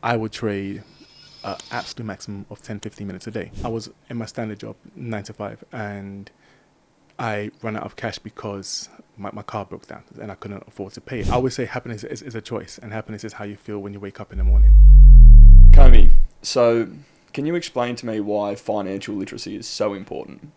I would trade an absolute maximum of 10, 15 minutes a day. I was in my standard job, 9 to 5, and I ran out of cash because my car broke down and I couldn't afford to pay it. I always say happiness is a choice, and happiness is how you feel when you wake up in the morning. Komey, so can you explain to me why financial literacy is so important?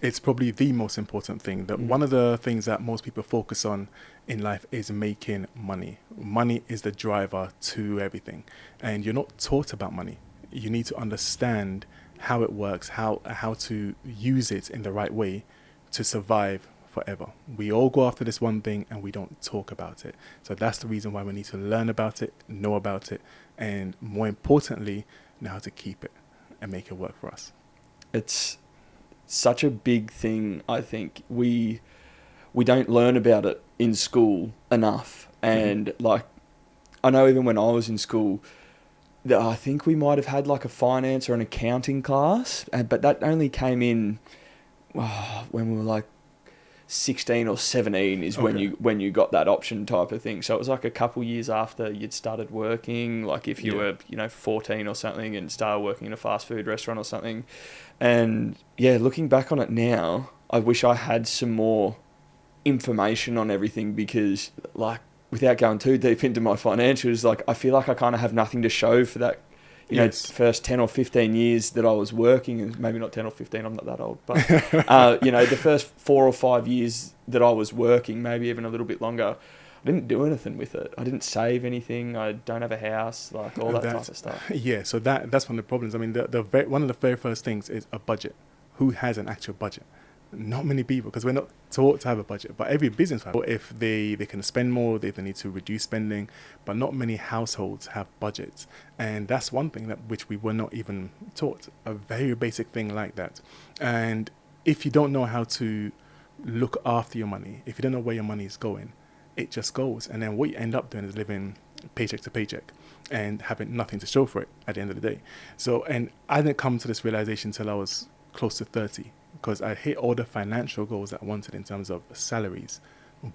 It's probably the most important thing. That one of the things that most people focus on in life is making money. Money is the driver to everything, and you're not taught about money. You need to understand how it works, how to use it in the right way to survive forever. We all go after this one thing and we don't talk about it. So that's the reason why we need to learn about it, know about it, and more importantly, know how to keep it and make it work for us. It's such a big thing. I think we don't learn about it in school enough. And like, I know even when I was in school, that I think we might have had like a finance or an accounting class, but that only came in when we were like 16 or 17 is when you got that option type of thing. So it was like a couple years after you'd started working, like if you were 14 or something and started working in a fast food restaurant or something. And yeah, looking back on it now, I wish I had some more information on everything, because like, without going too deep into my financials, like I feel like I kind of have nothing to show for that, first 10 or 15 years that I was working, and maybe not 10 or 15, I'm not that old, but, the first 4 or 5 years that I was working, maybe even a little bit longer, I didn't do anything with it. I didn't save anything. I don't have a house, like all that type of stuff. Yeah, so that's one of the problems. I mean, one of the very first things is a budget. Who has an actual budget? Not many people, because we're not taught to have a budget. But every business, if they can spend more, they need to reduce spending. But not many households have budgets, and that's one thing which we were not even taught. A very basic thing like that. And if you don't know how to look after your money, if you don't know where your money is going, it just goes. And then what you end up doing is living paycheck to paycheck and having nothing to show for it at the end of the day. So, and I didn't come to this realization till I was close to 30. Because I hit all the financial goals that I wanted in terms of salaries,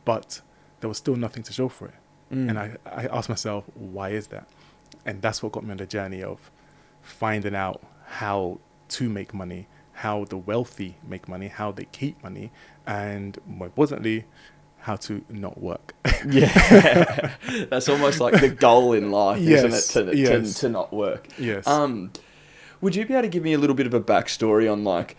but there was still nothing to show for it. And I asked myself, why is that? And that's what got me on the journey of finding out how to make money, how the wealthy make money, how they keep money, and more importantly, how to not work. Yeah, that's almost like the goal in life, isn't it? To not work. Yes. Would you be able to give me a little bit of a backstory on like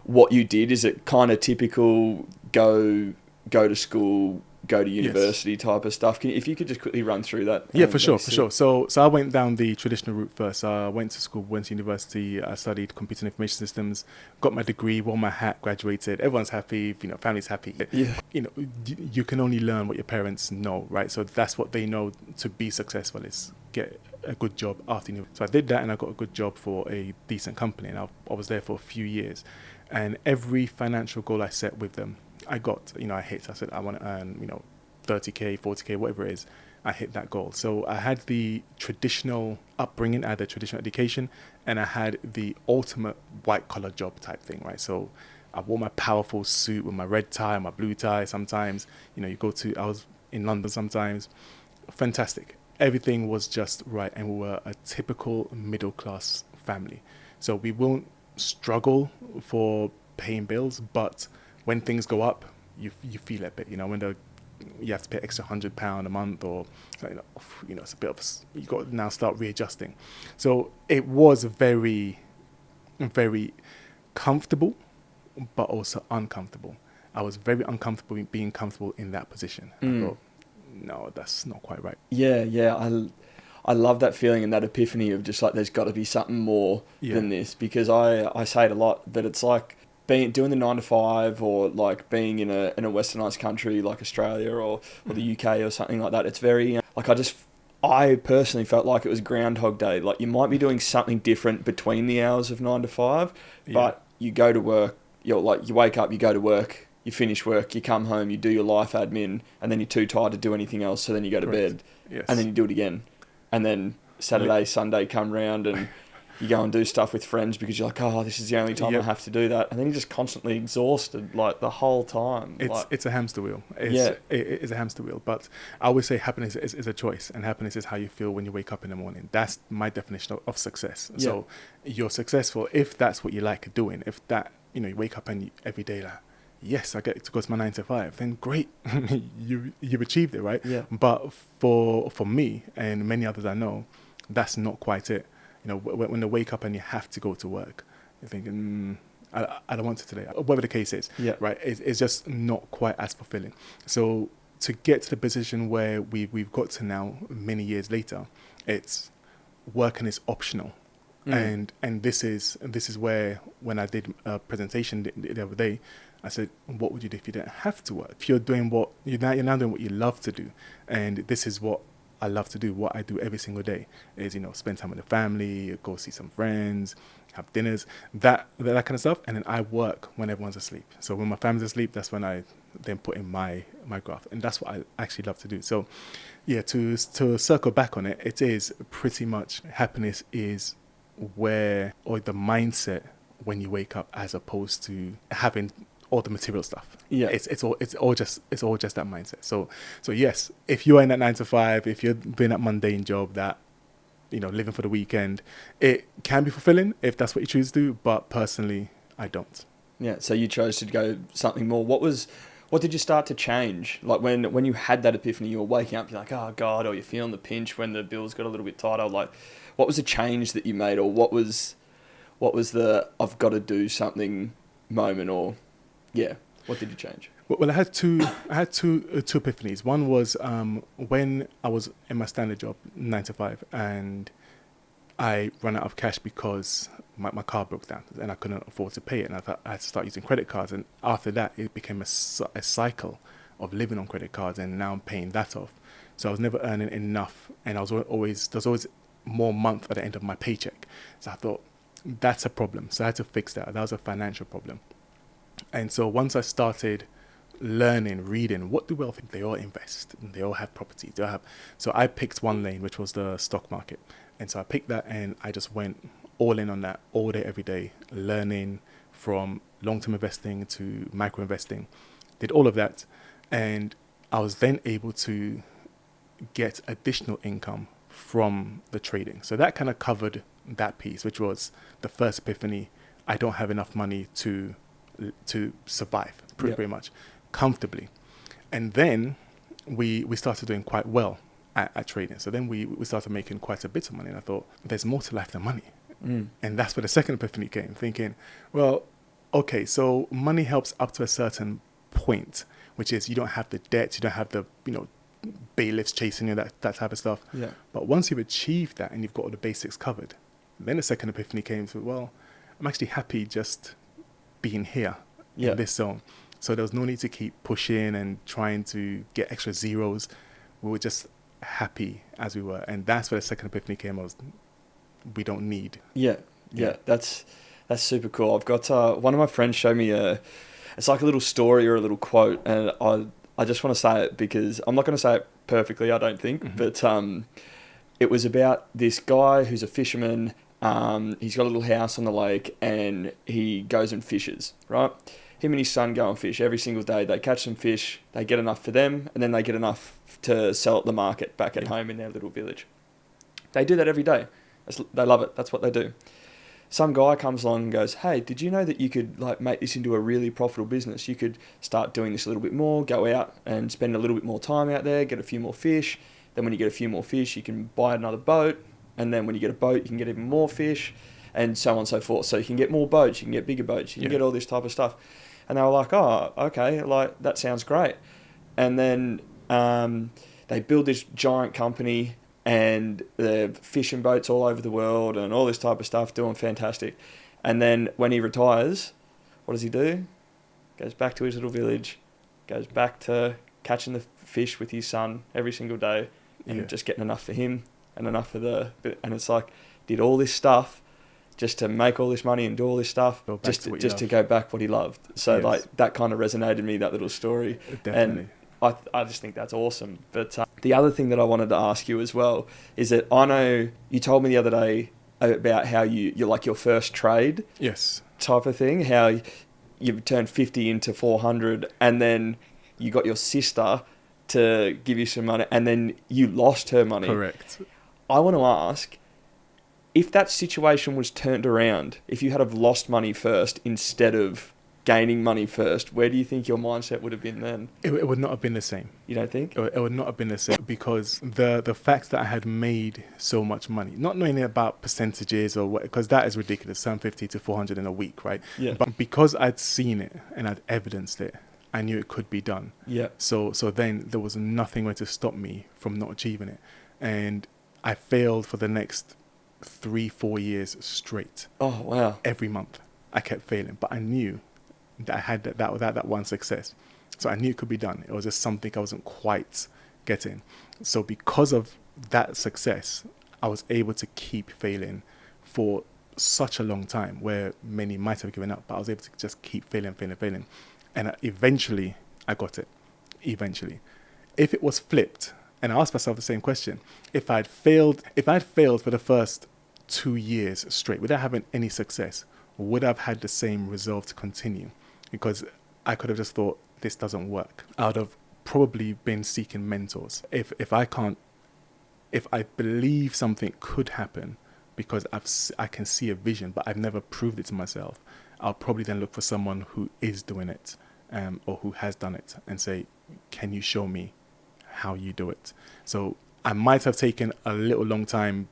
what you did? Is it kind of typical go to school, go to university type of stuff? If you could just quickly run through that. Yeah, for sure. So I went down the traditional route first. I went to school, went to university. I studied computer and information systems, got my degree, wore my hat, graduated. Everyone's happy, family's happy. Yeah. You can only learn what your parents know, right? So that's what they know to be successful, is get a good job after university. So I did that, and I got a good job for a decent company, and I was there for a few years. And every financial goal I set with them, I got, I hit. I said, I want to earn, 30K, 40K, whatever it is. I hit that goal. So I had the traditional upbringing, I had the traditional education, and I had the ultimate white collar job type thing, right? So I wore my powerful suit with my red tie, my blue tie sometimes. I was in London sometimes. Fantastic. Everything was just right, and we were a typical middle class family. So we won't struggle for paying bills, but when things go up, you feel it a bit. When you have to pay extra £100 a month, or it's a bit of you got to now start readjusting. So it was very, very comfortable, but also uncomfortable. I was very uncomfortable being comfortable in that position. I thought, no, that's not quite right. Yeah. I love that feeling and that epiphany of just like, there's got to be something more than this, because I say it a lot, but it's like doing the 9 to 5, or like being in a westernized country like Australia or the UK or something like that. It's very like, I personally felt like it was Groundhog Day. Like, you might be doing something different between the hours of 9 to 5, but you go to work, you wake up, you go to work, you finish work, you come home, you do your life admin, and then you're too tired to do anything else, so then you go to bed, and then you do it again. And then Saturday, Sunday come round, and you go and do stuff with friends because you're like, oh, this is the only time I have to do that. And then you're just constantly exhausted like the whole time. It's a hamster wheel. Yeah. It's a hamster wheel. But I always say happiness is a choice, and happiness is how you feel when you wake up in the morning. That's my definition of success. Yeah. So you're successful if that's what you like doing. If that, you wake up and every day like, yes, I get to go to my 9 to 5, then great. You've achieved it, right? Yeah. But for me and many others I know, that's not quite it. When they wake up and you have to go to work, you're thinking, I don't want to today. Whatever the case is, right? It's just not quite as fulfilling. So to get to the position where we've got to now, many years later, it's working is optional. And this is where, when I did a presentation the other day, I said, what would you do if you didn't have to work? If you're doing you're now doing what you love to do, and this is what I love to do. What I do every single day is, spend time with the family, go see some friends, have dinners, that kind of stuff. And then I work when everyone's asleep. So when my family's asleep, that's when I then put in my graft, and that's what I actually love to do. So, yeah, to circle back on it, it is pretty much happiness is where, or the mindset when you wake up, as opposed to having all the material stuff. Yeah, it's all just that mindset. So yes, if you are in that 9 to 5, if you're doing that mundane job, that living for the weekend, it can be fulfilling if that's what you choose to do. But personally, I don't. Yeah. So you chose to go something more. What did you start to change? Like when you had that epiphany, you were waking up, you're like, oh God, or you're feeling the pinch when the bills got a little bit tighter. Like, what was the change that you made, or what was the I've got to do something moment, or what did you change? Well, I had two epiphanies. One was when I was in my standard job, 9 to 5, and I ran out of cash because my car broke down and I couldn't afford to pay it, and I thought I had to start using credit cards. And after that, it became a cycle of living on credit cards, and now I'm paying that off. So I was never earning enough, and there's always more month at the end of my paycheck. So I thought, that's a problem. So I had to fix that. That was a financial problem. And so once I started learning, reading, what do wealthy? They all invest, and they all have properties. So I picked one lane, which was the stock market. And so I picked that, and I just went all in on that all day, every day, learning from long-term investing to micro investing. Did all of that. And I was then able to get additional income from the trading. So that kind of covered that piece, which was the first epiphany. I don't have enough money to survive pretty much comfortably. And then we started doing quite well at trading. So then we started making quite a bit of money, and I thought, there's more to life than money. And that's where the second epiphany came, thinking, well, okay, so money helps up to a certain point, which is you don't have the debt, you don't have the bailiffs chasing you, that type of stuff. Yeah. But once you've achieved that and you've got all the basics covered, then the second epiphany came to, well, I'm actually happy just being here in this zone. So there was no need to keep pushing and trying to get extra zeros. We were just happy as we were. And that's where the second epiphany came, was we don't need. Yeah. That's super cool. I've got one of my friends showed me it's like a little story or a little quote, and I just want to say it because I'm not going to say it perfectly, I don't think, but it was about this guy who's a fisherman. He's got a little house on the lake, and he goes and fishes, right? Him and his son go and fish every single day. They catch some fish, they get enough for them, and then they get enough to sell at the market back at home in their little village. They do that every day. They love it. That's what they do. Some guy comes along and goes, hey, did you know that you could make this into a really profitable business? You could start doing this a little bit more, go out and spend a little bit more time out there, get a few more fish. Then when you get a few more fish, you can buy another boat. And then when you get a boat, you can get even more fish, and so on and so forth. So you can get more boats, you can get bigger boats, you can get all this type of stuff. And they were like, oh, okay, that sounds great. And then they build this giant company, and they're fishing boats all over the world and all this type of stuff, doing fantastic. And then when he retires, what does he do? Goes back to his little village, goes back to catching the fish with his son every single day, and just getting enough for him and enough for and it's like, did all this stuff just to make all this money and do all this stuff, just to go back what he loved. So that kind of resonated with me, that little story. Definitely. And I just think that's awesome. But the other thing that I wanted to ask you as well is that I know you told me the other day about how you're like your first trade Yes. type of thing, how you've turned 50 into 400, and then you got your sister to give you some money, and then you lost her money. Correct. I want to ask, if that situation was turned around, if you had have lost money first instead of gaining money first, where do you think your mindset would have been then? It would not have been the same. You don't think? It would not have been the same, because the fact that I had made so much money, not knowing about percentages or what, because that is ridiculous, 750 to 400 in a week, right? Yeah. But because I'd seen it and I'd evidenced it, I knew it could be done. Yeah. So then there was nothing going to stop me from not achieving it. And I failed for the next 3-4 years straight. Oh, wow. Every month I kept failing, but I knew that I had that one success. So I knew it could be done. It was just something I wasn't quite getting. So because of that success, I was able to keep failing for such a long time, where many might have given up, but I was able to just keep failing. And eventually I got it. Eventually. If it was flipped, and I asked myself the same question, if I'd failed for the first 2 years straight without having any success, would I have had the same resolve to continue? Because I could have just thought, this doesn't work. I would have probably been seeking mentors. If I believe something could happen because I can see a vision, but I've never proved it to myself, I'll probably then look for someone who is doing it, or who has done it, and say, can you show me how you do it? So I might have taken a little long time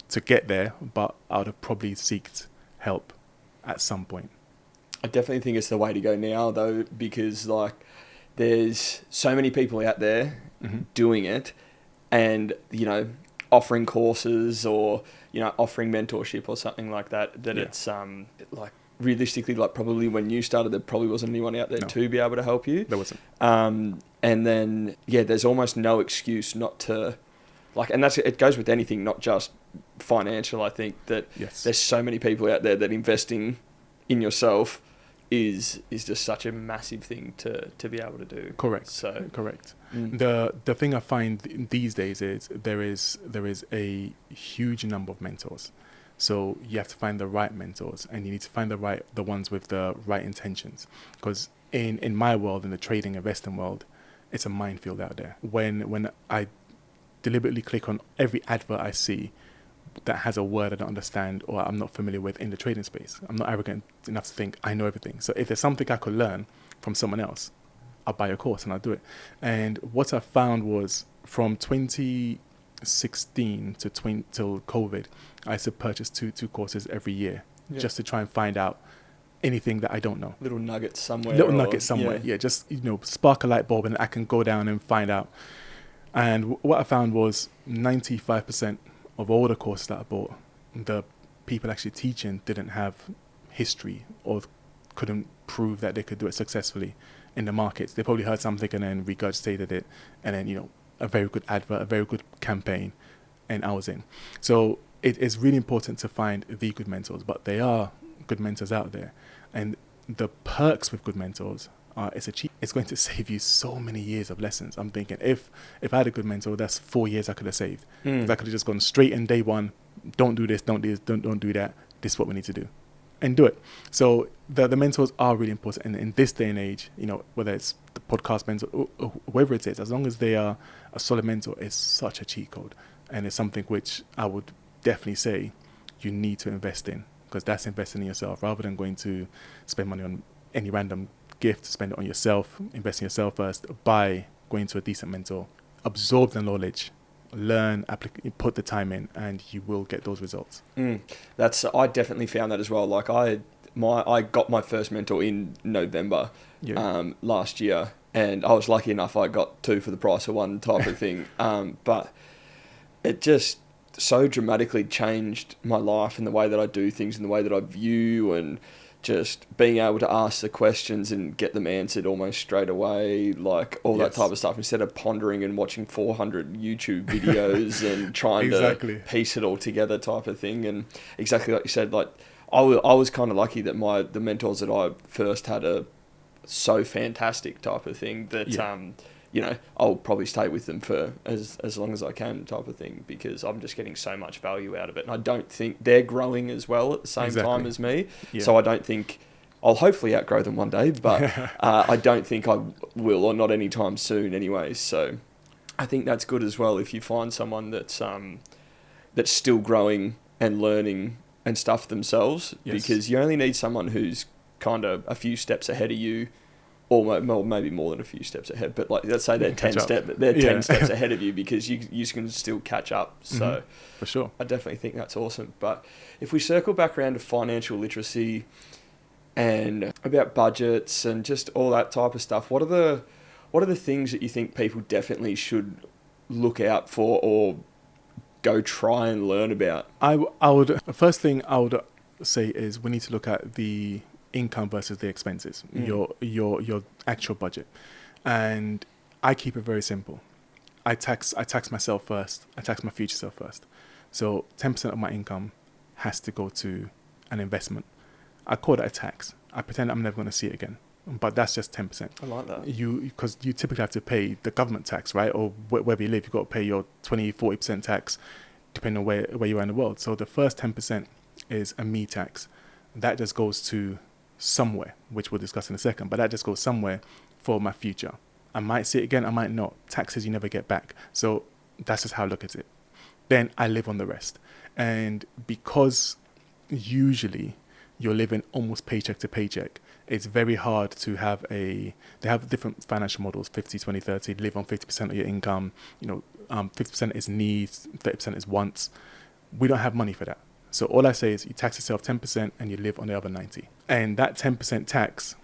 to get there, but I would have probably sought help at some point. I definitely think it's the way to go now, though, because like there's so many people out there doing it, and offering courses or offering mentorship or something like that. It's like realistically, like probably when you started, there probably wasn't anyone out there to be able to help you. There wasn't. And then there's almost no excuse not to, like, and it goes with anything, not just financial. I think that there's so many people out there that investing in yourself is just such a massive thing to be able to do. Correct. So correct. The thing I find these days is there is a huge number of mentors. So you have to find the right mentors, and you need to find the ones with the right intentions. Because in my world, in the trading investing world, it's a minefield out there. When I deliberately click on every advert I see that has a word I don't understand or I'm not familiar with in the trading space, I'm not arrogant enough to think I know everything. So if there's something I could learn from someone else, I'll buy a course and I'll do it. And what I found was, from 2016 till COVID, I used to purchase two courses every year, just to try and find out anything that I don't know. Little nuggets somewhere. Just spark a light bulb, and I can go down and find out. And what I found was 95% of all the courses that I bought, the people actually teaching didn't have history or couldn't prove that they could do it successfully in the markets. They probably heard something and then regurgitated it, and then a very good advert, a very good campaign, and I was in. So it is really important to find the good mentors, but there are good mentors out there, and the perks with good mentors are it's going to save you so many years of lessons. I'm thinking if I had a good mentor, that's 4 years I could have saved. Because I could have just gone straight in day one, don't do this, don't do that, this is what we need to do, and do it. So the mentors are really important, and in this day and age, whether it's the podcast mentor or whoever it is, as long as they are a solid mentor, it's such a cheat code, and it's something which I would definitely say you need to invest in, because that's investing in yourself, rather than going to spend money on any random gift. Spend it on yourself, invest in yourself first by going to a decent mentor, absorb the knowledge, learn, put the time in, and you will get those results. I definitely found that as well. Like I got my first mentor in November last year, and I was lucky enough I got two for the price of one type of thing. But it just so dramatically changed my life and the way that I do things and the way that I view, and just being able to ask the questions and get them answered almost straight away, like all that type of stuff, instead of pondering and watching 400 YouTube videos and trying to piece it all together type of thing. And exactly like you said, like I was kind of lucky that the mentors that I first had are so fantastic type of thing that I'll probably stay with them for as long as I can, type of thing, because I'm just getting so much value out of it. And I don't think they're growing as well at the same time as me. Yeah. So I don't think I'll hopefully outgrow them one day, but I don't think I will, or not anytime soon anyway. So I think that's good as well if you find someone that's still growing and learning and stuff themselves, because you only need someone who's kind of a few steps ahead of you, or maybe more than a few steps ahead, but like, let's say they're 10 steps ahead of you, because you can still catch up. So for sure, I definitely think that's awesome. But if we circle back around to financial literacy and about budgets and just all that type of stuff, what are the things that you think people definitely should look out for or go try and learn about? I would, first thing I would say is we need to look at the income versus the expenses, your actual budget. And I keep it very simple. I tax myself first. I tax my future self first. So 10% of my income has to go to an investment. I call that a tax. I pretend I'm never going to see it again, but that's just 10%. I like that. Because you typically have to pay the government tax, right? Or wherever you live, you've got to pay your 20-40% tax, depending on where you are in the world. So the first 10% is a me tax. That just goes to somewhere, which we'll discuss in a second, but that just goes somewhere for my future. I might see it again, I might not. Taxes you never get back. So that's just how I look at it. Then I live on the rest. And because usually you're living almost paycheck to paycheck, it's very hard to have they have different financial models, 50, 20, 30, live on 50% of your income, 50% is needs, 30% is wants. We don't have money for that. So all I say is you tax yourself 10% and you live on the other 90. And that 10% tax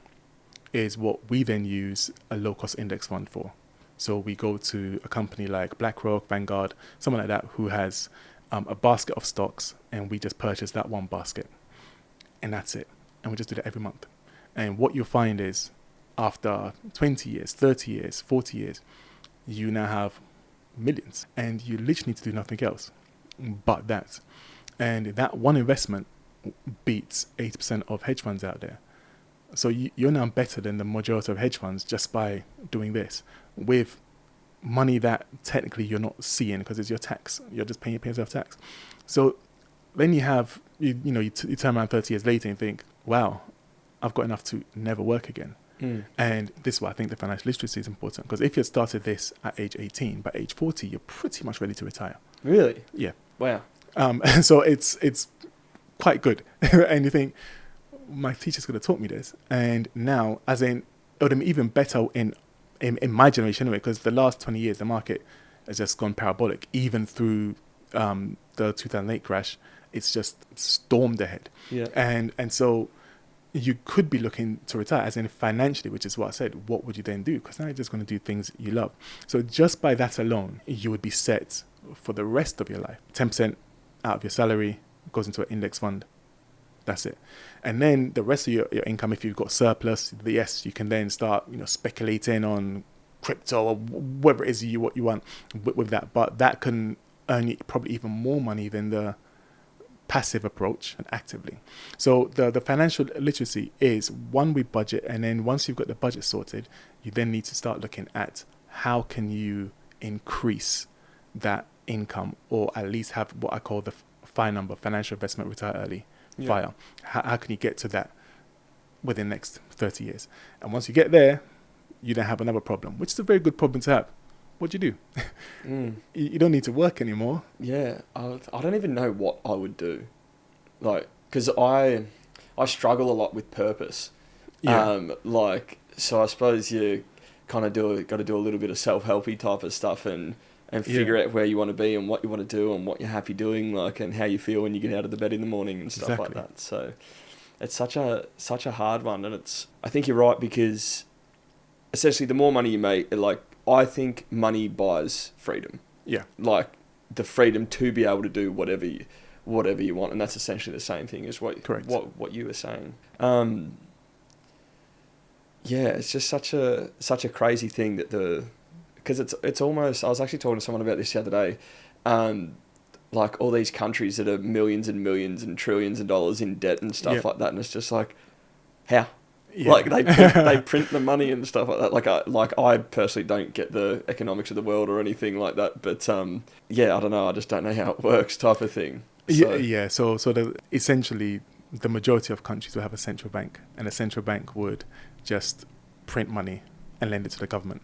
is what we then use a low-cost index fund for. So we go to a company like BlackRock, Vanguard, someone like that, who has a basket of stocks, and we just purchase that one basket. And that's it. And we just do that every month. And what you'll find is after 20 years, 30 years, 40 years, you now have millions. And you literally need to do nothing else but that. And that one investment beats 80% of hedge funds out there. So you're now better than the majority of hedge funds just by doing this with money that technically you're not seeing because it's your tax. You're just paying yourself tax. So then you have, you turn around 30 years later and think, wow, I've got enough to never work again. And this is why I think the financial literacy is important, because if you had started this at age 18, by age 40, you're pretty much ready to retire. Really? Yeah. Wow. So it's quite good. And you think, my teacher's going to taught me this. And now, as in, it would have been even better in my generation anyway, because the last 20 years, the market has just gone parabolic. Even through the 2008 crash, it's just stormed ahead. Yeah. And so you could be looking to retire, as in financially, which is what I said. What would you then do? Because now you're just going to do things you love. So just by that alone, you would be set for the rest of your life. 10% out of your salary goes into an index fund. That's it. And then the rest of your income, if you've got surplus, yes, you can then start, speculating on crypto or whatever it is what you want with that. But that can earn you probably even more money than the passive approach and actively. So the financial literacy is one with budget, and then once you've got the budget sorted, you then need to start looking at how can you increase that income, or at least have what I call the FIRE number, financial investment retire early. FIRE. How can you get to that within the next 30 years? And once you get there, you then have another problem, which is a very good problem to have. What do you do? You don't need to work anymore. Yeah, I don't even know what I would do, because I struggle a lot with purpose. Yeah. So I suppose you kind of got to do a little bit of self-helpy type of stuff and figure out where you want to be and what you want to do and what you're happy doing, and how you feel when you get out of the bed in the morning and stuff like that. So it's such a hard one, and I think you're right, because essentially the more money you make, I think money buys freedom. Yeah. The freedom to be able to do whatever you want, and that's essentially the same thing as what you were saying. Yeah, it's just such a crazy thing that because it's almost, I was actually talking to someone about this the other day, all these countries that are millions and millions and trillions of dollars in debt and stuff like that, and it's just like, how? Yeah. Like they print the money and stuff like that. I personally don't get the economics of the world or anything like that. But yeah, I don't know. I just don't know how it works, type of thing. So, Yeah. So essentially, the majority of countries will have a central bank, and the central bank would just print money and lend it to the government,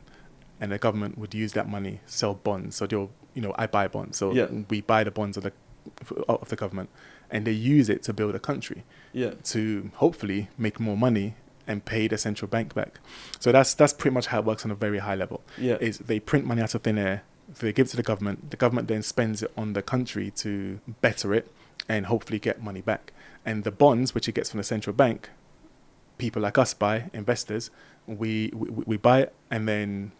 and the government would use that money, sell bonds. So I buy bonds. So Yeah. we buy the bonds of the government, and they use it to build a country. Yeah. To hopefully make more money and pay the central bank back. So that's pretty much how it works on a very high level. Yeah. Is they print money out of thin air, they give it to the government then spends it on the country to better it and hopefully get money back. And the bonds, which it gets from the central bank, people like us buy, investors, we buy it, and then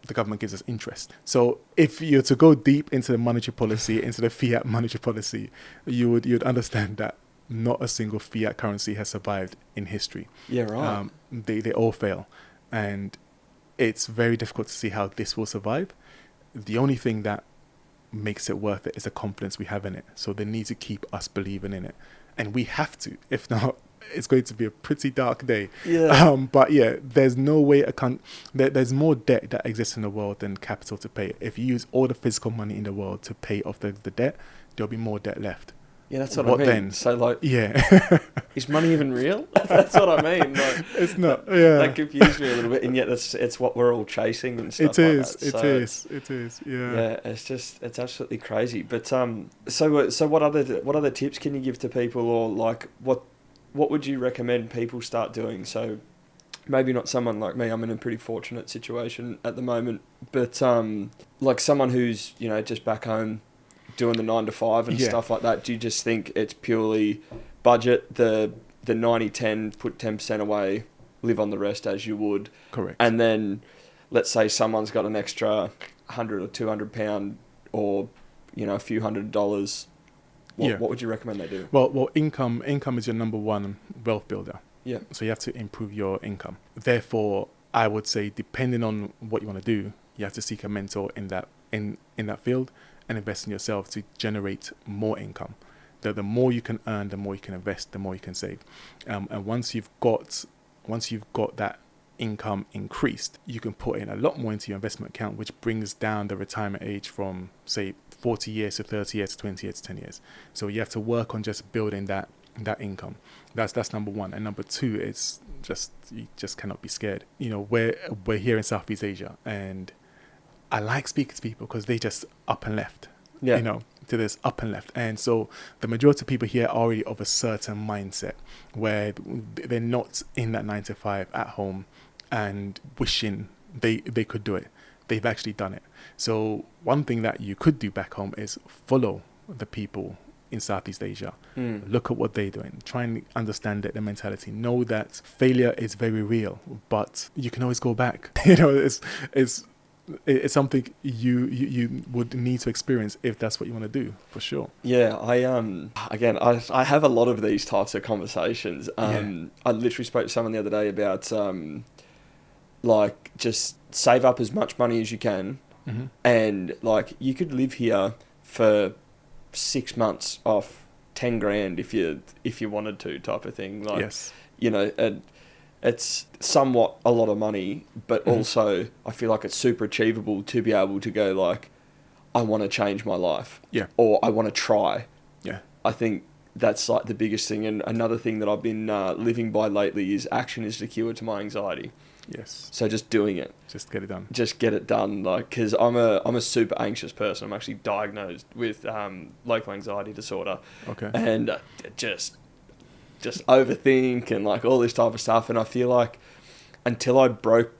the government gives us interest. So if you're to go deep into the monetary policy, into the fiat monetary policy, you'd understand that not a single fiat currency has survived in history. Yeah, right. They all fail, and it's very difficult to see how this will survive. The only thing that makes it worth it is the confidence we have in it. So they need to keep us believing in it, and we have to. If not, it's going to be a pretty dark day. Yeah. But yeah, there's no way there's more debt that exists in the world than capital to pay. If you use all the physical money in the world to pay off the debt, there'll be more debt left. Yeah, that's what I mean. Then? So, like, yeah, is money even real? That's what I mean. Like, it's not. Yeah, that confused me a little bit, and yet it's what we're all chasing and stuff. it is. Like that. It is. Yeah. Yeah, it's absolutely crazy. But so what other tips can you give to people, or like what would you recommend people start doing? So maybe not someone like me. I'm in a pretty fortunate situation at the moment, but like someone who's just back home doing the 9 to 5 and stuff like that. Do you just think it's purely budget the 90-10, put 10% away, live on the rest as you would? Correct. And then let's say someone's got an extra £100 or £200 or a few $100. What would you recommend they do? Well, income is your number one wealth builder. Yeah. So you have to improve your income. Therefore, I would say, depending on what you want to do, you have to seek a mentor in that field and invest in yourself to generate more income. The more you can earn, the more you can invest, the more you can save. And once you've got that income increased, you can put in a lot more into your investment account, which brings down the retirement age from, say, 40 years to 30 years to 20 years to 10 years. So you have to work on just building that income. That's number one. And number two is you just cannot be scared. We're here in Southeast Asia, and I like speaking to people because they just up and left. Yeah. To this up and left. And so the majority of people here are already of a certain mindset where they're not in that 9 to 5 at home and wishing they could do it. They've actually done it. So one thing that you could do back home is follow the people in Southeast Asia. Look at what they're doing. Try and understand their mentality. Know that failure is very real, but you can always go back. It's something you would need to experience if that's what you want to do, for sure. Yeah, I have a lot of these types of conversations. I literally spoke to someone the other day about like just save up as much money as you can, and like you could live here for 6 months off 10 grand if you wanted to, type of thing. Like, yes. It's somewhat a lot of money, but also I feel like it's super achievable to be able to go like, I want to change my life. Yeah. Or I want to try. Yeah. I think that's like the biggest thing. And another thing that I've been living by lately is action is the cure to my anxiety. Yes. So just doing it. Just get it done. Just get it done. Like, because I'm a super anxious person. I'm actually diagnosed with local anxiety disorder. Okay. And just overthink and like all this type of stuff. And I feel like until I broke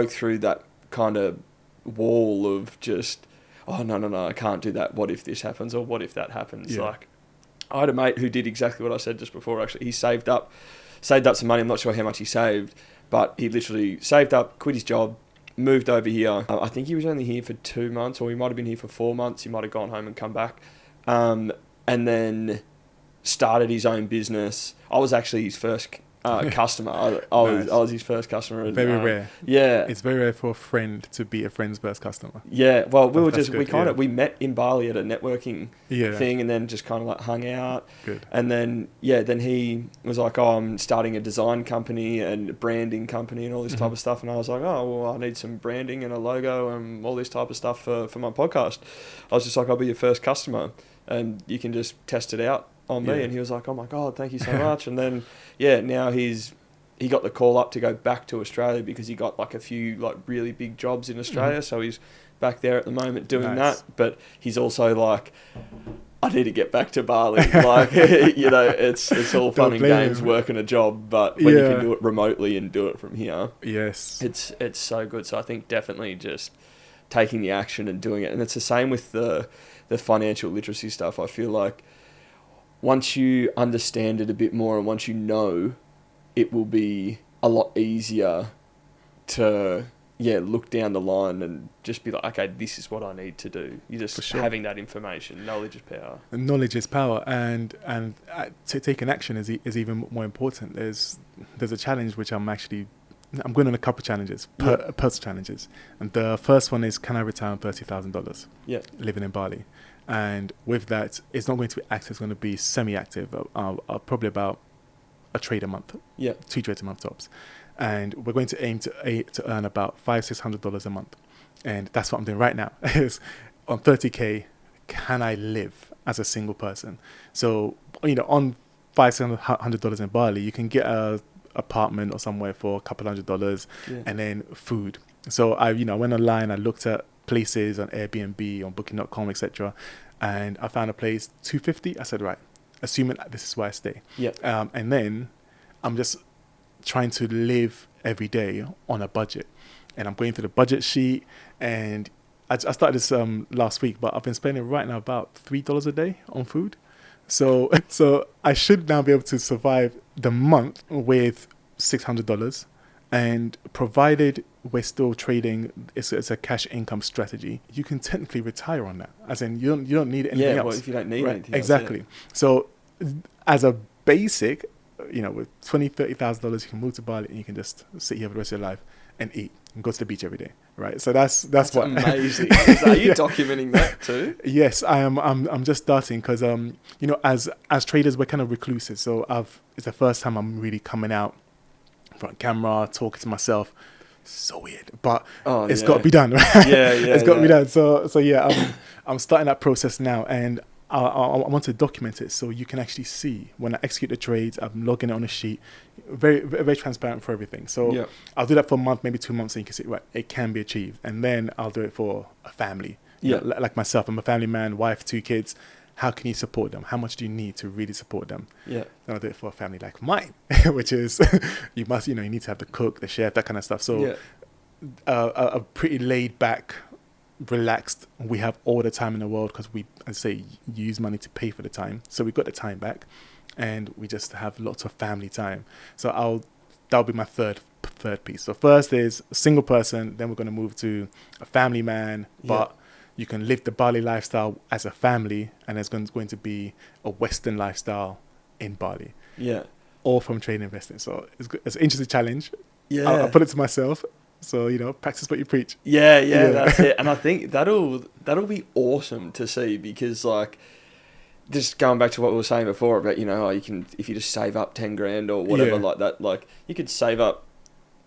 through that kind of wall of just, oh, no, I can't do that. What if this happens? Or what if that happens? Yeah. Like, I had a mate who did exactly what I said just before, actually. He saved up some money. I'm not sure how much he saved, but he literally saved up, quit his job, moved over here. I think he was only here for 2 months, or he might have been here for 4 months. He might have gone home and come back. And then started his own business. I was actually his first customer. Nice. I was his first customer. And, Very rare. Yeah. It's very rare for a friend to be a friend's first customer. Yeah. Well, That's good, we met in Bali at a networking Yeah. thing, and then just kind of like hung out. Good. And then then he was like, "Oh, I'm starting a design company and branding company and all this type of stuff." And I was like, "Oh, well, I need some branding and a logo and all this type of stuff for my podcast." I was just like, "I'll be your first customer, and you can just test it out on me." Yeah. And he was like, "Oh my God, thank you so much." And then now he got the call up to go back to Australia because he got like a few like really big jobs in Australia. So he's back there at the moment doing Nice. that. But he's also like, I need to get back to Bali. Like, it's all fun and games working a job, but when you can do it remotely and do it from here, Yes. it's so good. So I think definitely just taking the action and doing it. And it's the same with the financial literacy stuff. I feel like once you understand it a bit more and once you know, it will be a lot easier to look down the line and just be like, okay, this is what I need to do. You just having that information. Knowledge is power. And knowledge is power, and taking action is even more important. There's a challenge which I'm going on a couple of challenges, personal challenges, and the first one is, can I retire on $30,000? Yeah, living in Bali, and with that, it's not going to be active. It's going to be semi-active. Probably about a trade a month. Yeah, 2 trades a month tops. And we're going to aim to earn about $500-600 a month, and that's what I'm doing right now. Is on 30K, can I live as a single person? So on $500-600 in Bali, you can get a apartment or somewhere for a couple $100, and then food. So I went online, I looked at places on Airbnb, on Booking.com, etc., and I found a place $250. I said, right, assuming this is where I stay. Yeah. And then I'm just trying to live every day on a budget, and I'm going through the budget sheet, and I started this last week, but I've been spending right now about $3 a day on food. So I should now be able to survive the month with $600, and provided we're still trading, it's a cash income strategy, you can technically retire on that. As in, you don't need anything else. Yeah, well, if you don't need anything else. Exactly. So as a basic, with $20,000-30,000, you can move to Bali and you can just sit here for the rest of your life and eat and go to the beach every day, right? So that's what amazing. Are you documenting that too? Yes, I am. I'm just starting because as traders, we're kind of reclusive. So it's the first time I'm really coming out in front of camera, talking to myself. So weird, but it's got to be done, right? It's got to be done. So I'm starting that process now, and I want to document it so you can actually see when I execute the trades. I'm logging it on a sheet, very, very transparent for everything. So I'll do that for a month, maybe 2 months, and you can see, right, it can be achieved. And then I'll do it for a family. Like myself, I'm a family man, wife, 2 kids. How can you support them? How much do you need to really support them? Then I'll do it for a family like mine, which is you need to have the cook, the chef, that kind of stuff. So a pretty laid back, relaxed, we have all the time in the world because we, as I say, use money to pay for the time, so we got the time back, and we just have lots of family time. So that'll be my third piece. So first is a single person, then we're going to move to a family man, but you can live the Bali lifestyle as a family, and there's going to be a Western lifestyle in Bali, all from trade investing. So it's an interesting challenge. I'll put it to myself. So, practice what you preach. Yeah, that's it. And I think that'll be awesome to see, because like, just going back to what we were saying before about, you can, if you just save up 10 grand or whatever like that, like you could save up,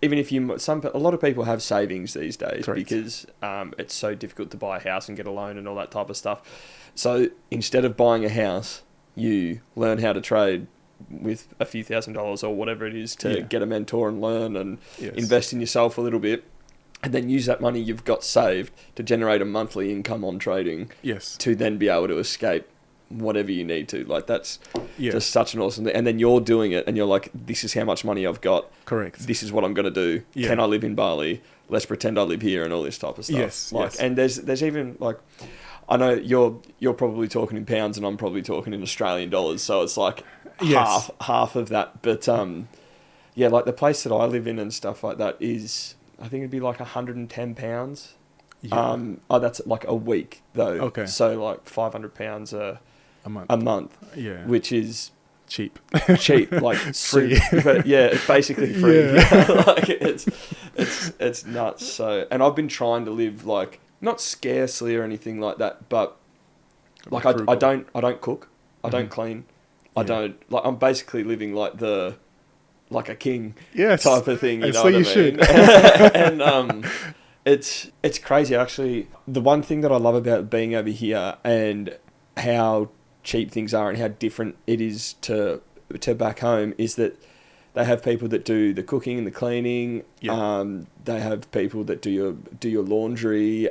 even if a lot of people have savings these days. Correct. Because it's so difficult to buy a house and get a loan and all that type of stuff. So instead of buying a house, you learn how to trade with a few $1,000s or whatever it is to get a mentor and learn and invest in yourself a little bit, and then use that money you've got saved to generate a monthly income on trading to then be able to escape whatever you need to. Like, that's just such an awesome thing. And then you're doing it and you're like, this is how much money I've got. Correct. This is what I'm going to do. Can I live in Bali? Let's pretend I live here and all this type of stuff. And there's even like, I know you're probably talking in pounds and I'm probably talking in Australian dollars. So it's like half of that. But like the place that I live in and stuff like that is, I think it'd be like £110. That's like a week though. Okay. So like £500 a month. Yeah. Which is cheap. cheap, like Free. but yeah, it's basically free. Yeah. Like it's nuts. So, and I've been trying to live like not scarcely or anything like that, but like I don't cook, I don't clean, I don't like. I'm basically living like a king type of thing. You and know so what you I should. mean? And it's crazy actually. The one thing that I love about being over here and how cheap things are and how different it is to back home is that they have people that do the cooking and the cleaning. They have people that do your laundry,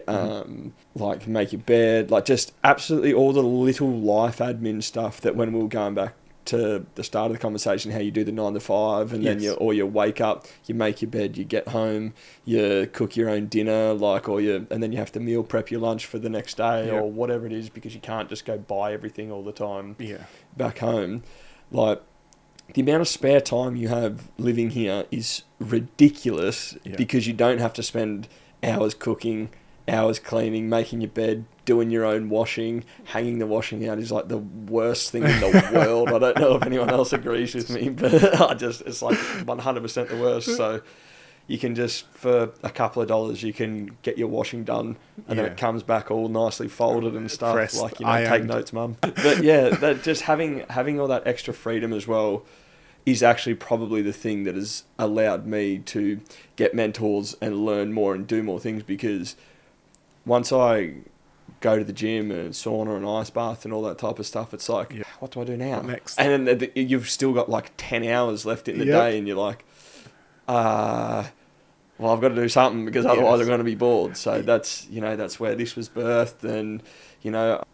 like make your bed, like just absolutely all the little life admin stuff that when we were going back to the start of the conversation, how you do the 9 to 5 and then you wake up, you make your bed, you get home, you cook your own dinner, and then you have to meal prep your lunch for the next day or whatever it is, because you can't just go buy everything all the time back home. Like, the amount of spare time you have living here is ridiculous because you don't have to spend hours cooking, hours cleaning, making your bed, doing your own washing. Hanging the washing out is like the worst thing in the world. I don't know if anyone else agrees with me, but it's like 100% the worst. So you can just, for a couple of dollars, you can get your washing done, and then it comes back all nicely folded and stuff. Pressed, like, take notes, mum. But yeah, that just having all that extra freedom as well is actually probably the thing that has allowed me to get mentors and learn more and do more things, because once I go to the gym and sauna and ice bath and all that type of stuff, it's like, what do I do now? What next? And then you've still got like 10 hours left in the day, and you're like, well, I've got to do something, because otherwise I'm going to be bored. So that's where this was birthed, and,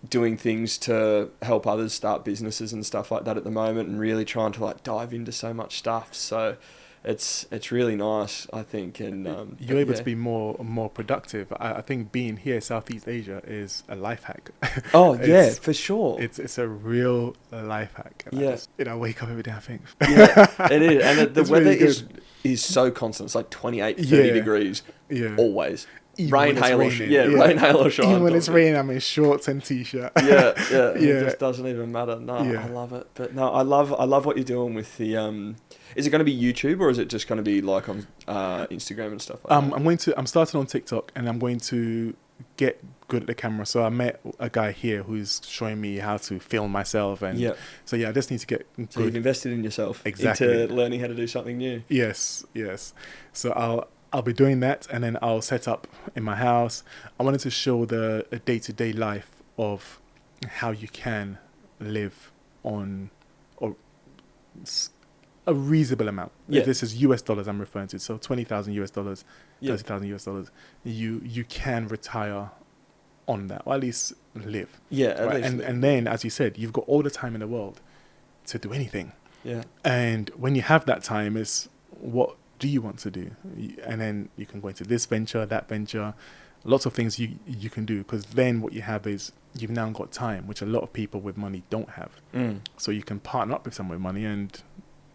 doing things to help others start businesses and stuff like that at the moment, and really trying to like dive into so much stuff. So it's really nice, I think. And you're able to be more productive. I think being here, Southeast Asia, is a life hack. Oh yeah, for sure. It's a real life hack. And I wake up every day, I think. Yeah, it is. And the weather really is so constant. It's like 28, 30 degrees always. Even rain, hail, or rain, hail, or shine. Even when it's raining, I'm in shorts and t-shirt. It just doesn't even matter. No, I love it. But no, I love what you're doing with the. Is it going to be YouTube, or is it just going to be like on Instagram and stuff like that? I'm starting on TikTok, and I'm going to get good at the camera. So I met a guy here who's showing me how to film myself, and so I just need to get good. So you've invested in yourself, exactly, into learning how to do something new. Yes. So I'll be doing that, and then I'll set up in my house. I wanted to show the day-to-day life of how you can live on a reasonable amount. This is US dollars I'm referring to. So $20,000 US dollars, $30,000 US dollars. You can retire on that, or at least live. And then, as you said, you've got all the time in the world to do anything. And when you have that time, is what do you want to do? And then you can go into this venture, that venture, lots of things you can do, because then what you have is you've now got time, which a lot of people with money don't have. So you can partner up with someone with money, and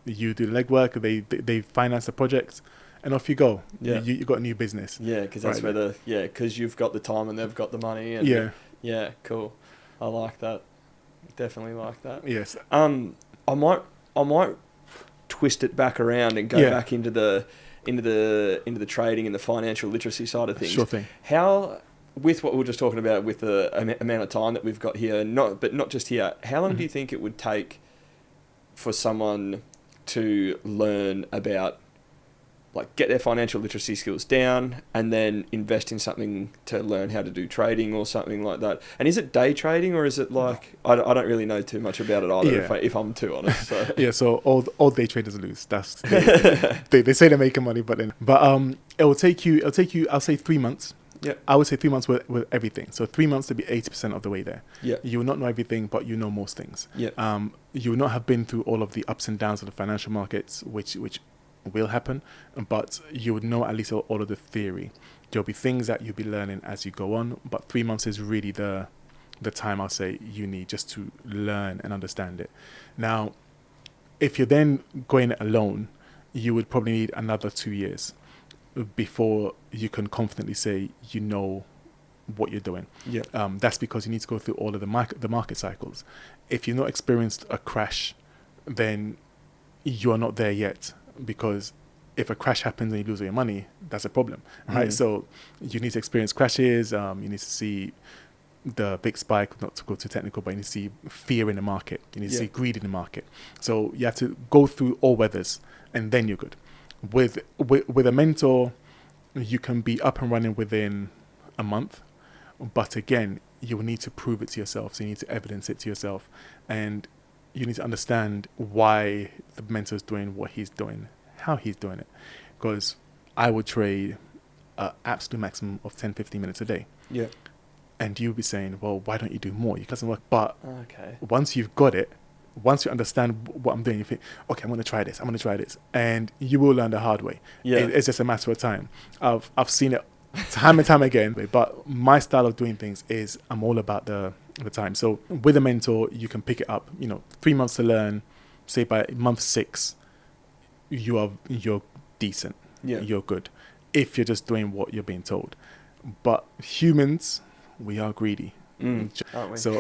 you do the legwork, they finance the project, and off you go. You got a new business. Because that's where because you've got the time and they've got the money. And cool. I like that. Definitely like that. Yes. I might twist it back around and go back into the trading and the financial literacy side of things. Sure thing. How, with what we were just talking about, with the amount of time that we've got here, not just here, how long do you think it would take for someone to learn about, like, get their financial literacy skills down and then invest in something to learn how to do trading or something like that? And is it day trading, or is it like, I don't really know too much about it either, if I'm too honest. So. So all day traders lose. That's they say they're making money, but it'll take you I'll say 3 months. I would say 3 months with everything. So 3 months to be 80% of the way there. You will not know everything, but you know most things. You will not have been through all of the ups and downs of the financial markets, which will happen, but you would know at least all of the theory. There'll be things that you'll be learning as you go on, but 3 months is really the time I'll say you need just to learn and understand it. Now, if you're then going it alone, you would probably need another 2 years before you can confidently say you know what you're doing. That's because you need to go through all of the market cycles. If you've not experienced a crash then you're not there yet, because if a crash happens and you lose all your money, that's a problem, right? So you need to experience crashes. You need to see the big spike, not to go too technical, but you need to see fear in the market. You need to see greed in the market. So you have to go through all weathers, and then you're good. With a mentor, you can be up and running within a month, but again, you will need to prove it to yourself. So you need to evidence it to yourself, and you need to understand why the mentor is doing what he's doing, how he's doing it. Because I would trade an absolute maximum of 10-15 minutes a day. Yeah. And you'll be saying, well, why don't you do more? It doesn't work. But Okay. once you've got it, once you understand what I'm doing, you think, okay, I'm going to try this. And you will learn the hard way. Yeah. It's just a matter of time. I've seen it time and time again. But my style of doing things is I'm all about the time. So with a mentor, you can pick it up, 3 months to learn. Say by month 6, you're decent. Yeah. You're good. If you're just doing what you're being told. But humans, we are greedy. Aren't we? So,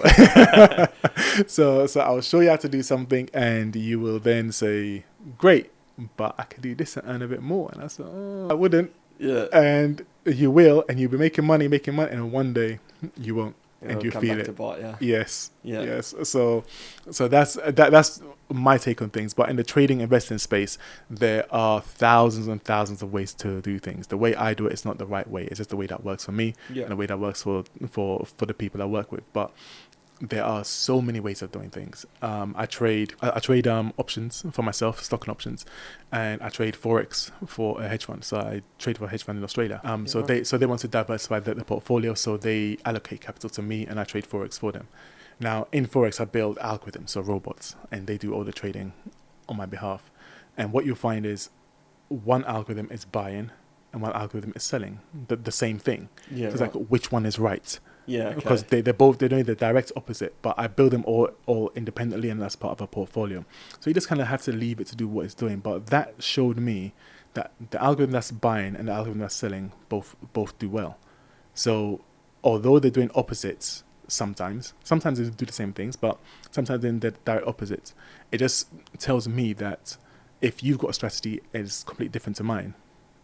so I'll show you how to do something, and you will then say, "Great, but I could do this and earn a bit more." And I said, "Oh, I wouldn't." Yeah. And you will, and you'll be making money, and one day you won't, and you come feel back it. to bite, yeah. Yes. Yeah. Yes. So that's my take on things. But in the trading investing space, there are thousands and thousands of ways to do things. The way I do it is not the right way. It's just the way that works for me, and the way that works for the people I work with. But there are so many ways of doing things. I trade options for myself, stock and options, and I trade forex for a hedge fund. So I trade for a hedge fund in Australia. So they want to diversify the portfolio, so they allocate capital to me, and I trade forex for them. Now in forex, I build algorithms, so robots, and they do all the trading on my behalf. And what you'll find is one algorithm is buying and one algorithm is selling the same thing. Yeah. So it's like, which one is right? Yeah, okay. Because they're doing the direct opposite, but I build them all independently, and that's part of a portfolio. So you just kind of have to leave it to do what it's doing. But that showed me that the algorithm that's buying and the algorithm that's selling both do well. So although they're doing opposites sometimes they do the same things, but sometimes they're the direct opposites. It just tells me that if you've got a strategy and it's completely different to mine,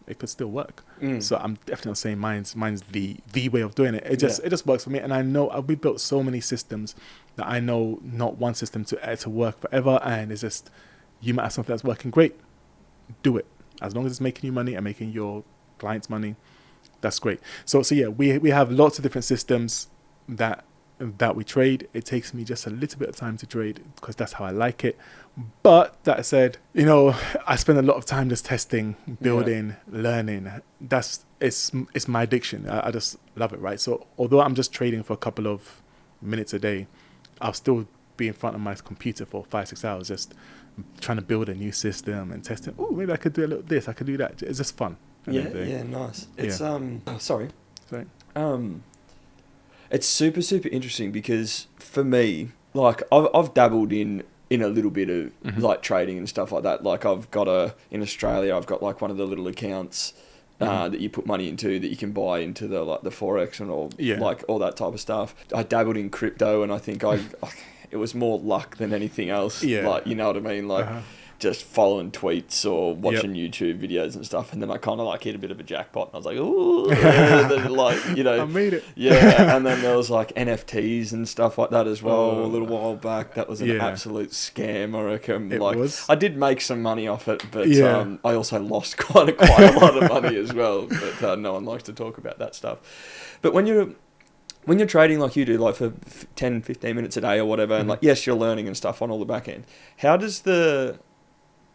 it could still work. So I'm definitely not saying mine's the way of doing it. It just works for me, and I know we built so many systems that I know not one system to work forever. And it's just, you might have something that's working great, do it. As long as it's making you money and making your clients money, that's great. So yeah, we have lots of different systems that we trade. It takes me just a little bit of time to trade because that's how I like it. But that said, I spend a lot of time just testing, building, learning. It's my addiction. I just love it, right? So although I'm just trading for a couple of minutes a day, I'll still be in front of my computer for 5-6 hours just trying to build a new system and testing. Oh, maybe I could do a little this, I could do that. It's just fun. Yeah, nice. It's sorry. Sorry. It's super, super interesting because for me, like I've dabbled in a little bit of like trading and stuff like that. Like in Australia, I've got like one of the little accounts that you put money into that you can buy into the forex and all like all that type of stuff. I dabbled in crypto, and I think it was more luck than anything else. Yeah. Like, you know what I mean? Like just following tweets or watching YouTube videos and stuff, and then I kind of like hit a bit of a jackpot, and I was like, ooh, I made it. Yeah, and then there was like NFTs and stuff like that as well a little while back. That was an absolute scam, I reckon. It was. I did make some money off it, but I also lost quite a lot of money as well. But no one likes to talk about that stuff. But when you're trading like you do, like for 10-15 minutes a day or whatever, and like, yes, you're learning and stuff on all the back end, how does the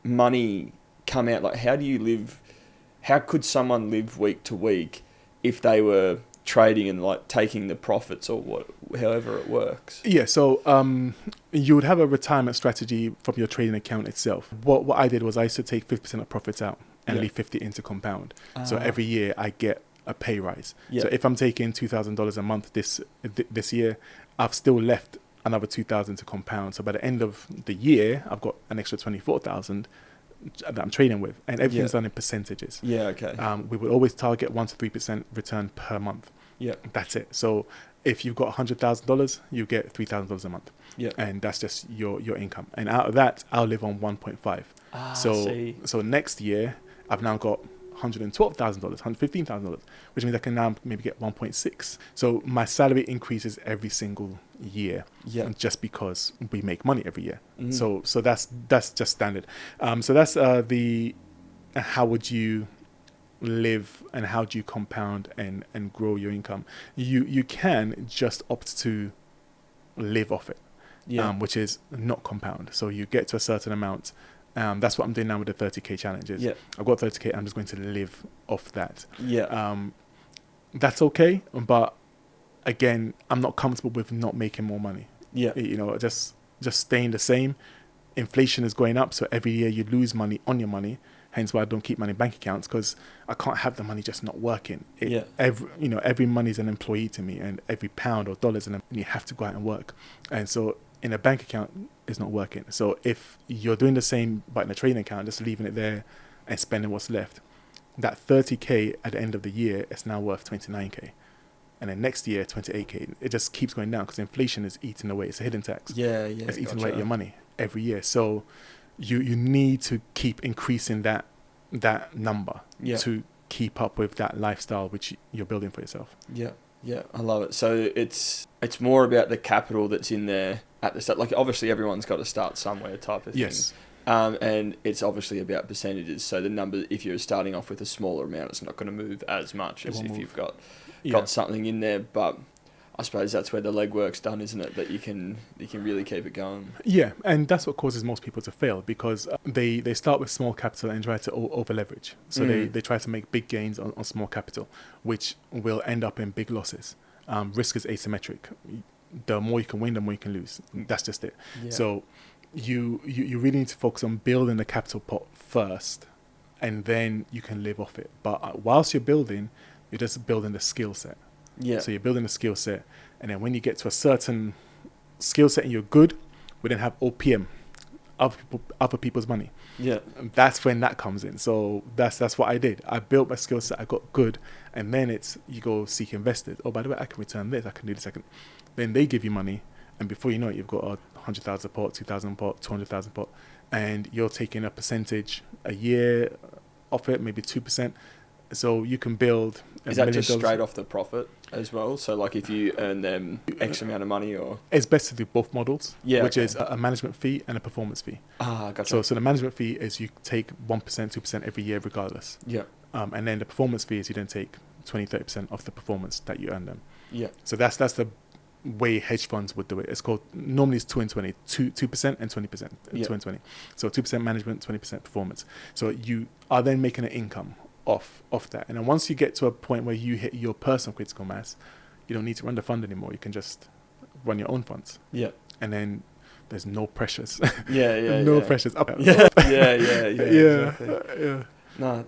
money come out? Like, how could someone live week to week if they were trading and like taking the profits or however it works? Yeah, so you would have a retirement strategy from your trading account itself. What I did was I used to take 50% of profits out and leave 50 into compound. So every year I get a pay rise. So if I'm taking $2,000 a month this year, I've still left another $2,000 to compound. So by the end of the year, I've got an extra $24,000 that I'm trading with, and everything's done in percentages. Yeah, okay. We would always target 1 to 3% return per month. Yeah, that's it. So if you've got $100,000, you get $3,000 a month. Yeah. And that's just your income. And out of that, I'll live on 1.5. So next year, I've now got $112,000, $115,000, which means I can now maybe get 1.6. So my salary increases every single year, just because we make money every year. So that's just standard. So that's the how would you live and how do you compound and grow your income. You can just opt to live off it, which is not compound. So you get to a certain amount. That's what I'm doing now with the 30k challenges. I've got 30k. I'm just going to live off that. That's okay, but again, I'm not comfortable with not making more money. Just staying the same. Inflation is going up, so every year you lose money on your money. Hence why I don't keep money in bank accounts, because I can't have the money just not working. Every money is an employee to me, and every pound or dollars, and you have to go out and work. And so in a bank account, it's not working. So if you're doing the same, but in a trading account, just leaving it there and spending what's left, that 30k at the end of the year is now worth 29k. And then next year, 28k. It just keeps going down because inflation is eating away. It's a hidden tax. It's eating away at your money every year. So you need to keep increasing that number to keep up with that lifestyle which you're building for yourself. I love it. So it's more about the capital that's in there at the start. Like, obviously everyone's got to start somewhere type of thing. And it's obviously about percentages. So the number, if you're starting off with a smaller amount, it's not going to move as much as if you've got something in there. But I suppose that's where the legwork's done, isn't it? That you can really keep it going. Yeah, and that's what causes most people to fail, because they start with small capital and try to over leverage. So they try to make big gains on small capital, which will end up in big losses. Risk is asymmetric. The more you can win, the more you can lose. That's just it. So you really need to focus on building the capital pot first, and then you can live off it. But whilst you're building, you're just building the skill set. So you're building a skill set, and then when you get to a certain skill set and you're good, we then have OPM, other people's money. And that's when that comes in. So that's what I did. I built my skill set. I got good, and then it's you go seek investors. Oh, by the way, I can return this. I can do this. Then they give you money, and before you know it, you've got a 100,000 pot, 2,000 pot, 200,000 pot, and you're taking a percentage a year off it, maybe 2%. So you can build. Is that just straight off the profit as well? So like if you earn them X amount of money, or it's best to do both models, which is a management fee and a performance fee. Gotcha. So the management fee is you take 1%, 2% every year regardless. And then the performance fee is you then take 20-30% of the performance that you earn them. So that's the way hedge funds would do it. It's called, normally it's 2 and 20, 2% and 20%, 2 and 20. So 2% management, 20% performance. So you are then making an income off that. And then once you get to a point where you hit your personal critical mass, you don't need to run the fund anymore. You can just run your own funds. And then there's no pressures. No pressures up. Exactly. No,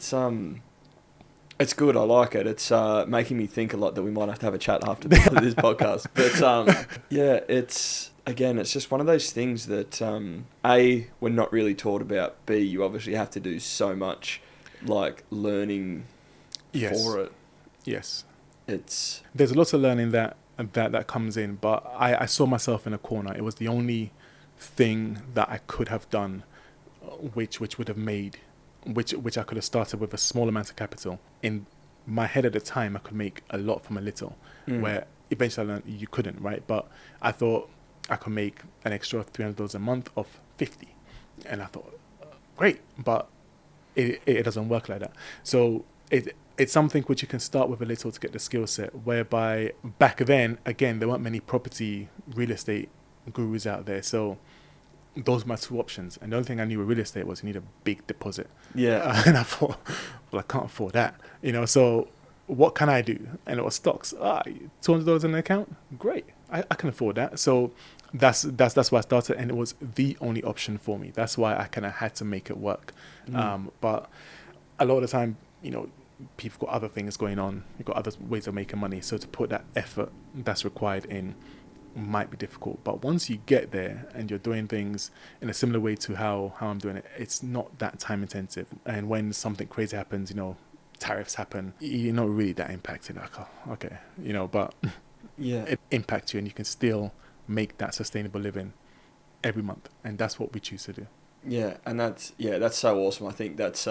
it's good. I like it. It's making me think a lot that we might have to have a chat after this podcast. But it's just one of those things that A, we're not really taught about. B, you obviously have to do so much like learning for it. There's a lot of learning that comes in, but I saw myself in a corner. It was the only thing that I could have done, which would have made, which I could have started with a small amount of capital. In my head at the time, I could make a lot from a little, where eventually I learned you couldn't, right? But I thought I could make an extra $300 a month of 50, and I thought, great, but it doesn't work like that. So it's something which you can start with a little to get the skill set, whereby back then, again, there weren't many property real estate gurus out there. So those were my two options. And the only thing I knew with real estate was you need a big deposit. And I thought, well, I can't afford that. So what can I do? And it was stocks. $200 in an account? Great. I can afford that. So that's why I started, and it was the only option for me. That's why I kind of had to make it work. But a lot of the time, people got other things going on. You've got other ways of making money. So to put that effort that's required in might be difficult. But once you get there and you're doing things in a similar way to how I'm doing it, it's not that time intensive. And when something crazy happens, tariffs happen, you're not really that impacted. Like, oh, okay, but Yeah. it impacts you, and you can still make that sustainable living every month. And that's what we choose to do. Yeah, and that's so awesome. I think that's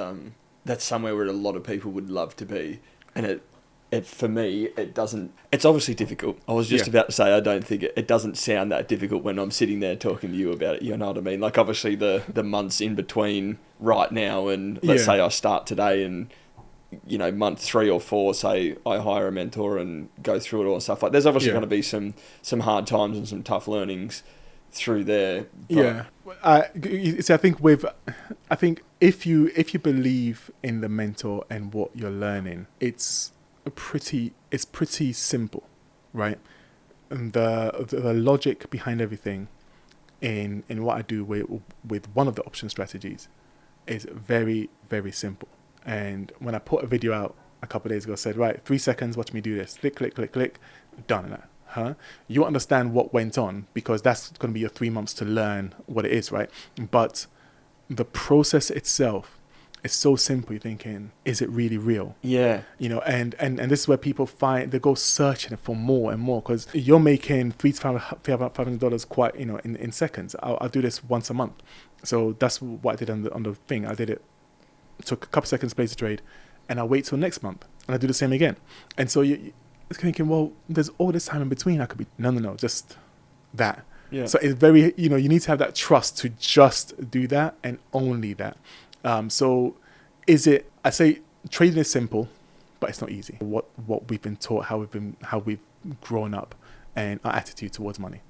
somewhere where a lot of people would love to be, and it for me it doesn't. It's obviously difficult. I was just about to say I don't think it doesn't sound that difficult when I'm sitting there talking to you about it. You know what I mean? Like obviously the months in between right now and let's say I start today and month 3 or 4, say I hire a mentor and go through it all and stuff like. There's obviously going to be some hard times and some tough learnings through there. But I think if you believe in the mentor and what you're learning, it's pretty simple, right? And the logic behind everything in what I do with one of the option strategies is very, very simple. And when I put a video out a couple of days ago, I said, right, 3 seconds, watch me do this. Click, click, click, click, done. You understand what went on because that's going to be your 3 months to learn what it is, right? But the process itself is so simple. You're thinking, is it really real? Yeah. And this is where people they go searching for more and more because you're making $300-$500 quite, in seconds. I'll do this once a month. So that's what I did on the thing. I did it, took a couple seconds to place a trade, and I'll wait till next month and I do the same again. And so you're thinking, well, there's all this time in between. I could be no, just that. Yeah. So it's very, you need to have that trust to just do that and only that. So I say trading is simple, but it's not easy. What we've been taught, how we've grown up, and our attitude towards money.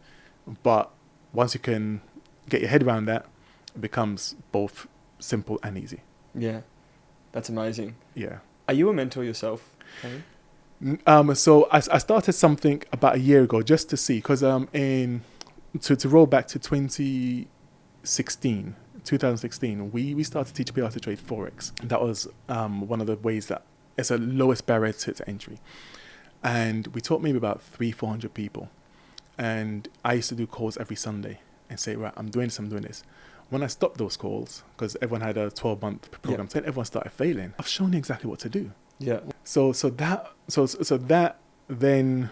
But once you can get your head around that, it becomes both simple and easy. Yeah, that's amazing. Yeah. Are you a mentor yourself, Komey? So I started something about a year ago just to see, because to roll back to 2016, we started teaching people how to trade Forex. That was one of the ways that it's the lowest barrier to entry. And we taught maybe about 300-400 people. And I used to do calls every Sunday and say, right, I'm doing this. When I stopped those calls, because everyone had a 12-month program, then everyone started failing. I've shown you exactly what to do. Yeah. So that then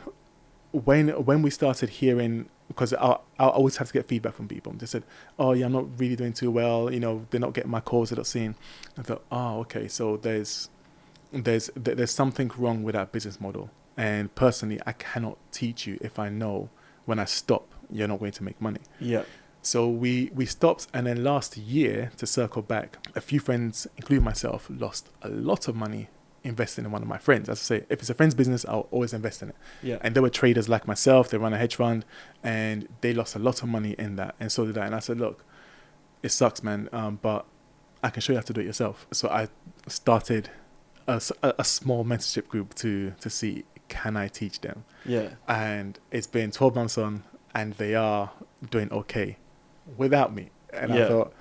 when we started hearing, because I always have to get feedback from people. They said, oh yeah, I'm not really doing too well. They're not getting my calls. They're not seeing. I thought, oh, okay. So there's something wrong with that business model. And personally, I cannot teach you if I know when I stop, you're not going to make money. Yeah. So we stopped, and then last year, to circle back, a few friends, including myself, lost a lot of money investing in one of my friends. As I say, if it's a friend's business, I'll always invest in it. Yeah. And they were traders like myself. They run a hedge fund, and they lost a lot of money in that, and so did I. And I said, look, it sucks, man, but I can show you how to do it yourself. So I started a small mentorship group to see, can I teach them? Yeah. And it's been 12 months on, and they are doing okay without me. And I thought,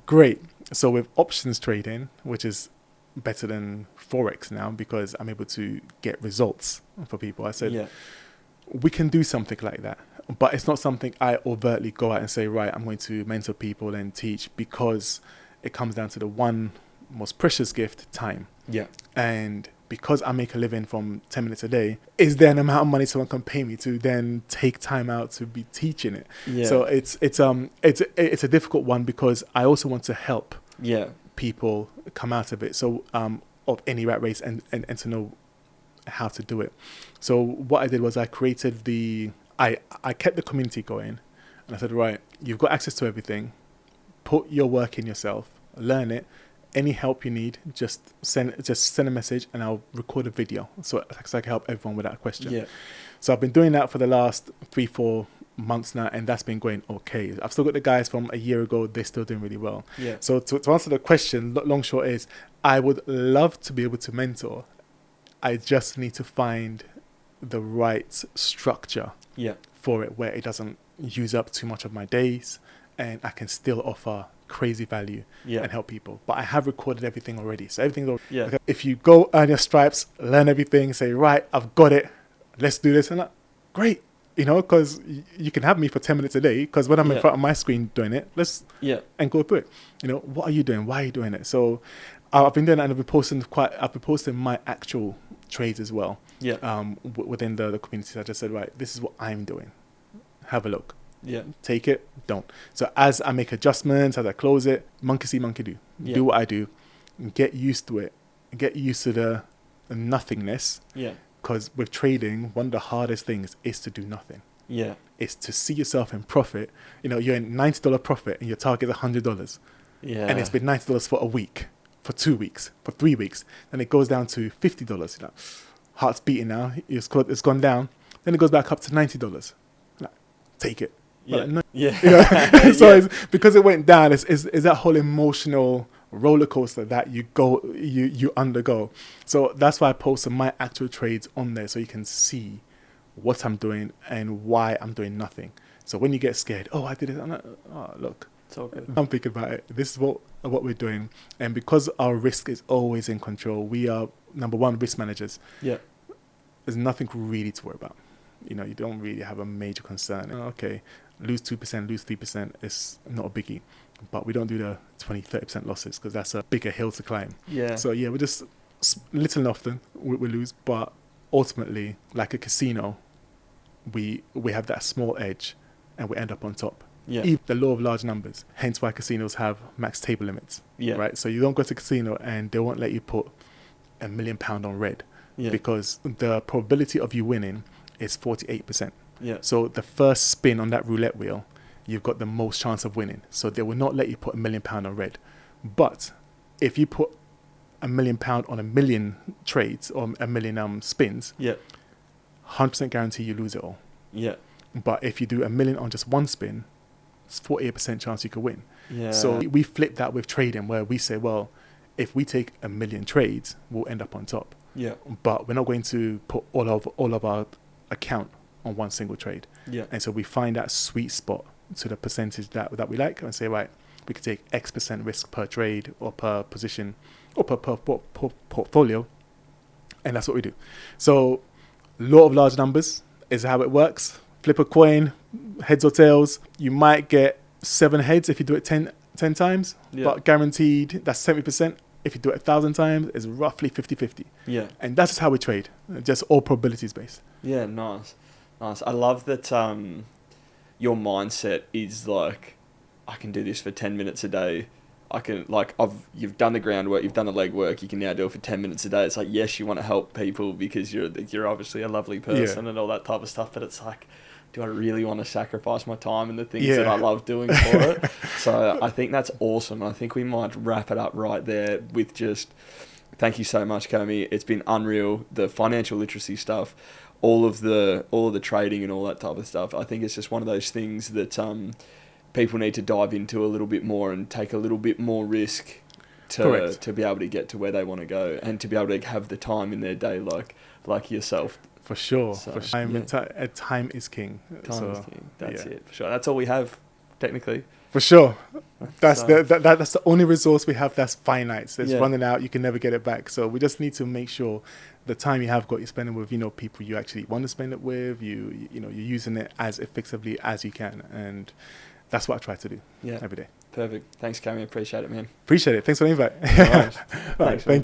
great. So with options trading, which is better than Forex now because I'm able to get results for people, I said, we can do something like that. But it's not something I overtly go out and say, right, I'm going to mentor people and teach, because it comes down to the one most precious gift, time. Yeah. And because I make a living from 10 minutes a day, is there an amount of money someone can pay me to then take time out to be teaching it? Yeah. So it's a difficult one, because I also want to help people come out of it. So of any rat race and to know how to do it. So what I did was I created I kept the community going, and I said, right, you've got access to everything. Put your work in yourself, learn it. Any help you need, just send a message, and I'll record a video so I can help everyone with that question. Yeah. So I've been doing that for the last 3-4 months now, and that's been going okay. I've still got the guys from a year ago. They're still doing really well. Yeah. So to answer the question, long short is, I would love to be able to mentor. I just need to find the right structure for it, where it doesn't use up too much of my days, and I can still offer crazy value and help people. But I have recorded everything already. So everything's already, okay. If you go earn your stripes, learn everything, say, right, I've got it, let's do this, and that, great. Because you can have me for 10 minutes a day, because when I'm in front of my screen doing it, and go through it. What are you doing? Why are you doing it? So I've been doing that, and I've been posting my actual trades as well. Yeah. Within the community. I just said, right, this is what I'm doing. Have a look. Yeah. Take it, don't. So as I make adjustments, as I close it, monkey see, monkey do. Yeah. Do what I do. Get used to it. Get used to the nothingness. Yeah. Because with trading, one of the hardest things is to do nothing. Yeah. It's to see yourself in profit. You know, you're in $90 profit and your target is $100. Yeah. And it's been $90 for a week, for 2 weeks, for 3 weeks. Then it goes down to $50. You know, heart's beating now. It's gone down. Then it goes back up to $90. Like, take it. Yeah. Like, no. Yeah. You know? So Yeah. it's, because it went down, is that whole emotional roller coaster that you undergo. So that's why I posted my actual trades on there, so you can see what I'm doing and why I'm doing nothing. So when you get scared, oh, I did it. I'm like, oh, look, It's all good. I'm thinking about it. This is what we're doing, and because our risk is always in control, we are number one risk managers. Yeah. There's nothing really to worry about. You know, you don't really have a major concern. Okay, lose 2%, lose 3%. It's not a biggie. But we don't do the 20-30% losses because that's a bigger hill to climb. Yeah. So yeah, we just little and often we lose, but ultimately, like a casino, we have that small edge, and we end up on top. Yeah. Even the law of large numbers, hence why casinos have max table limits. Yeah. Right. So you don't go to a casino and they won't let you put £1 million on red, Yeah. because the probability of you winning is 48%. Yeah. So the first spin on that roulette wheel, you've got the most chance of winning. So they will not let you put £1 million on red. But if you put £1 million on 1 million trades or 1 million spins, Yeah. 100% guarantee you lose it all. Yeah. But if you do 1 million on just one spin, it's 48% chance you could win. Yeah. So we flip that with trading, where we say, well, if we take 1 million trades, we'll end up on top. Yeah. But we're not going to put all of our account on one single trade. Yeah. And so we find that sweet spot to the percentage that we like, and say, right, we could take X% risk per trade or per position or per portfolio, and that's what we do. So law of large numbers is how it works. Flip a coin, heads or tails. You might get 7 heads if you do it 10 times, Yeah. but guaranteed that's 70%. If you do it 1,000 times, it's roughly 50-50. Yeah. And that's just how we trade, just all probabilities based. Yeah. Nice. I love that. Your mindset is like, I can do this for 10 minutes a day. I can, like, you've done the groundwork, you've done the legwork, you can now do it for 10 minutes a day. It's like, yes, you want to help people because you're obviously a lovely person and all that type of stuff, but it's like, do I really want to sacrifice my time and the things that I love doing for it? So I think that's awesome. I think we might wrap it up right there with just, thank you so much, Komey. It's been unreal. The financial literacy stuff, all of the trading and all that type of stuff. I think it's just one of those things that people need to dive into a little bit more and take a little bit more risk to be able to get to where they want to go, and to be able to have the time in their day like yourself. For sure. So, for sure. yeah. Time is king. Time is king. That's it. For sure. That's all we have, technically. For sure. That's So- that's the only resource we have that's finite. So it's Yeah. running out. You can never get it back. So we just need to make sure the time you have got, you're spending with, people you actually want to spend it with. You're using it as effectively as you can. And that's what I try to do every day. Perfect. Thanks, Komey. Appreciate it, man. Appreciate it. Thanks for the invite. All right. All right. Thank you.